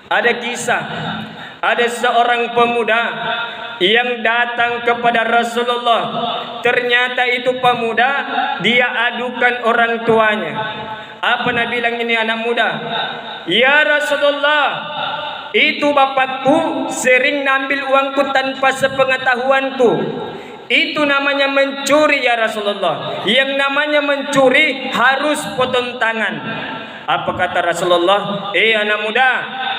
Ada kisah, ada seorang pemuda yang datang kepada Rasulullah. Ternyata itu pemuda, dia adukan orang tuanya. Apa Nabi bilang ini anak muda? Ya Rasulullah, itu bapakku sering ngambil uangku tanpa sepengetahuanku. Itu namanya mencuri ya Rasulullah. Yang namanya mencuri harus potong tangan. Apa kata Rasulullah? Anak muda,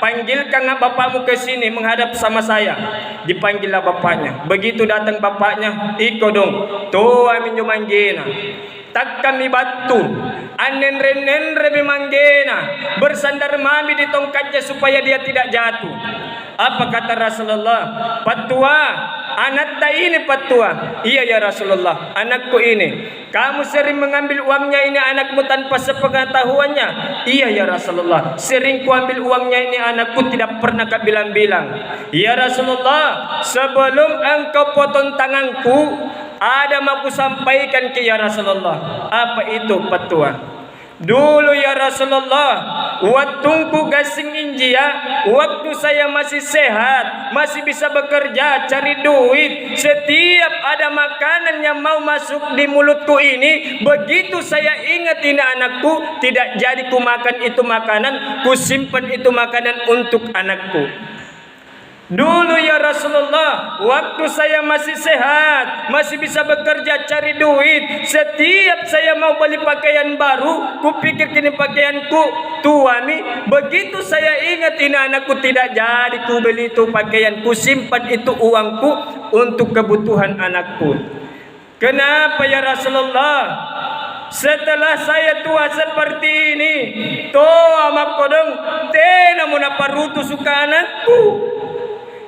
panggilkan bapakmu ke sini menghadap sama saya. Dipanggillah bapaknya. Begitu datang bapaknya, iko dong. Tuh amin jo manggena. Tak kami batu. Anen-renenre manggena. Bersandar mami di tongkatnya supaya dia tidak jatuh. Apa kata Rasulullah? Patua, anak tak ini patua. Iya ya Rasulullah, anakku ini. Kamu sering mengambil uangnya ini anakmu tanpa sepengetahuannya. Iya ya Rasulullah, sering kuambil uangnya ini anakku, tidak pernah kau bilang-bilang. Ya Rasulullah, sebelum engkau potong tanganku, ada mau sampaikan ke ya Rasulullah. Apa itu patua? Dulu ya Rasulullah, waktuku gasing injia, waktu saya masih sehat, masih bisa bekerja, cari duit. Setiap ada makanan yang mau masuk di mulutku ini, begitu saya ingat ini anakku, tidak jadi ku makan itu makanan, ku simpan itu makanan untuk anakku. Dulu ya Rasulullah, waktu saya masih sehat, masih bisa bekerja cari duit, setiap saya mau beli pakaian baru, kupikir kini pakaianku tua nih. Begitu saya ingat ini anakku, tidak jadi ku beli itu pakaian, ku simpan itu uangku untuk kebutuhan anakku. Kenapa ya Rasulullah? Setelah saya tua seperti ini, toa makodong tena munaparutu suka anakku.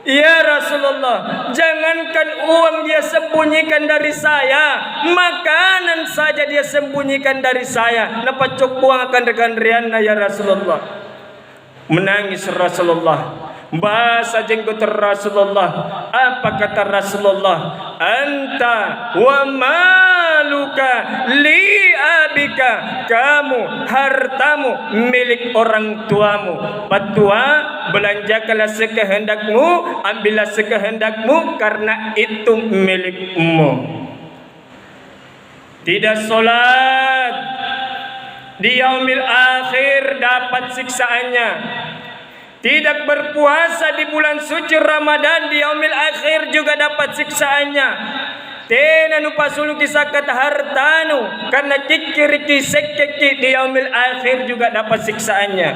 Ya Rasulullah, jangankan uang dia sembunyikan dari saya, makanan saja dia sembunyikan dari saya. Napa cok uang akan rekan riana ya Rasulullah? Menangis Rasulullah. Bahasa jenggot Rasulullah. Apa kata Rasulullah? Anta wa maluka li abika. Kamu, hartamu milik orang tuamu. Patua, belanjakanlah sekehendakmu, ambillah sekehendakmu, karena itu milikmu. Tidak solat di yaumil akhir dapat siksaannya. Tidak berpuasa di bulan suci Ramadan di yaumil akhir juga dapat siksaannya. Tena nupa sulu kisakat hartanu, karena kikiriki sekeki di yaumil akhir juga dapat siksaannya.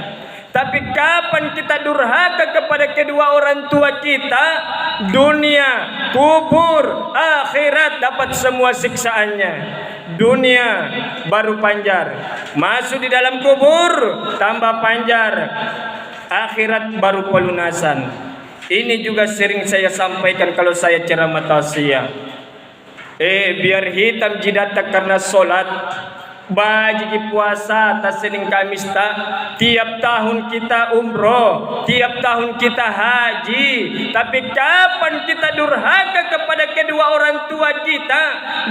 Tapi kapan kita durhaka kepada kedua orang tua kita, dunia, kubur, akhirat dapat semua siksaannya. Dunia baru panjar, masuk di dalam kubur tambah panjar, akhirat baru pelunasan. Ini juga sering saya sampaikan kalau saya ceramah tausiah. Biar hitam jidat karena solat, bagi puasa tas Senin Kamis tak. Tiap tahun kita umroh, tiap tahun kita haji. Tapi kapan kita durhaka kepada kedua orang tua kita?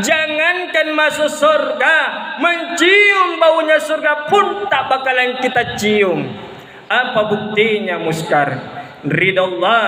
Jangankan masuk surga, mencium baunya surga pun tak bakalan kita cium. Apa buktinya Muskar? Ridallah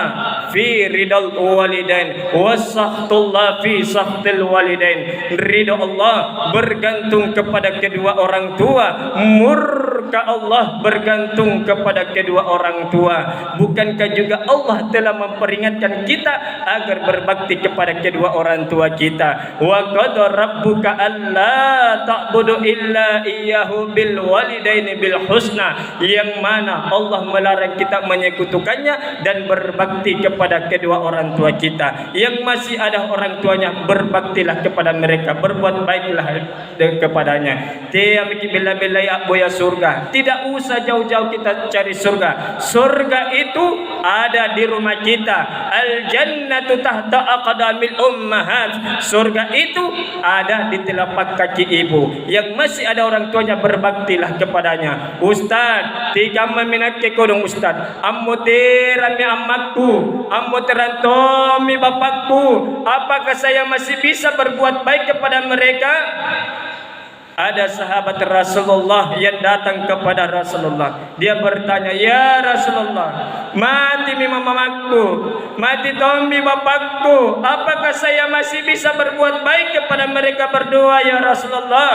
fi ridal walidain, wasahtullah fi sahtil walidain. Ridha Allah bergantung kepada kedua orang tua, murka Allah bergantung kepada kedua orang tua. Bukankah juga Allah telah memperingatkan kita agar berbakti kepada kedua orang tua kita? Wa qad rabbuka alla ta'budu illa iyyahu bil walidaini bil husna. Yang mana Allah melarang kita menyekutukannya dan berbakti kepada kedua orang tua kita. Yang masih ada orang tuanya, berbaktilah kepada mereka, berbuat baiklah kepadanya. Tiap bila-bila ya boya surga. Tidak usah jauh-jauh kita cari surga. Surga itu ada di rumah kita. Al jannatu tahta aqdamil ummahat. Surga itu ada di telapak kaki ibu. Yang masih ada orang tuanya, berbaktilah kepadanya. Ustaz, 3 menit ke kodong Ustaz. Rami amakku, ammo terantomi bapakku, apakah saya masih bisa berbuat baik kepada mereka? Ada sahabat Rasulullah yang datang kepada Rasulullah. Dia bertanya, ya Rasulullah, mati mamaku, mati Tommy bapakku, apakah saya masih bisa berbuat baik kepada mereka berdua ya Rasulullah?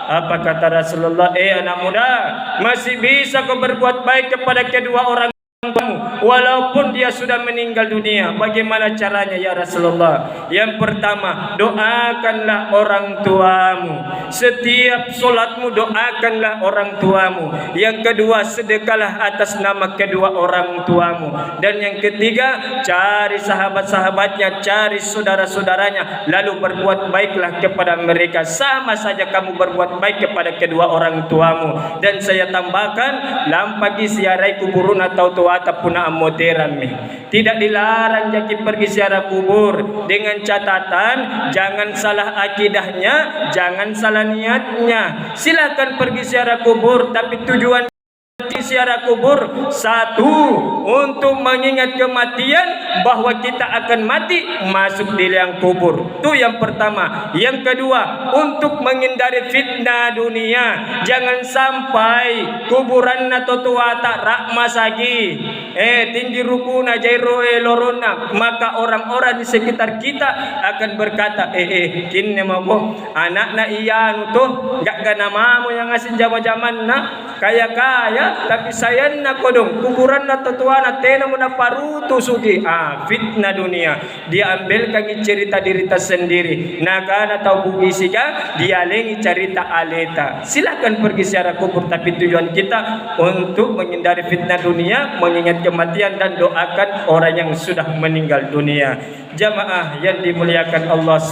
Apa kata Rasulullah? Anak muda, masih bisa kau berbuat baik kepada kedua orang tuamu walaupun dia sudah meninggal dunia. Bagaimana caranya ya Rasulullah? Yang pertama, doakanlah orang tuamu. Setiap solatmu doakanlah orang tuamu. Yang kedua, sedekahlah atas nama kedua orang tuamu. Dan yang ketiga, cari sahabat-sahabatnya, cari saudara-saudaranya, lalu berbuat baiklah kepada mereka. Sama saja kamu berbuat baik kepada kedua orang tuamu. Dan saya tambahkan, lampagi siarai kuburun atau tuata puna amoteran. Tidak dilarang jaki pergi ziarah kubur, dengan catatan jangan salah akidahnya, jangan salah niatnya. Silakan pergi ziarah kubur, tapi tujuan ziarah kubur satu, untuk mengingat kematian, bahwa kita akan mati masuk di liang kubur. Itu yang pertama. Yang kedua, untuk menghindari fitnah dunia. Jangan sampai kuburan atau tuata rak masagi tinggi rukuna jairo lorona, maka orang-orang di sekitar kita akan berkata kini mau anak na iyan tuh gak namamu yang ngasih zaman-zaman na kaya-kaya, tapi saya na kodong kuburan na tutuana tena mo na paruto sugi. Fitnah dunia. Dia ambil kangi cerita dirita sendiri, naga na tau bugisi ka dia lengi cerita aleta. Silakan pergi ziarah kubur, tapi tujuan kita untuk menghindari fitnah dunia, mengingat kematian, dan doakan orang yang sudah meninggal dunia. Jamaah yang dimuliakan Allah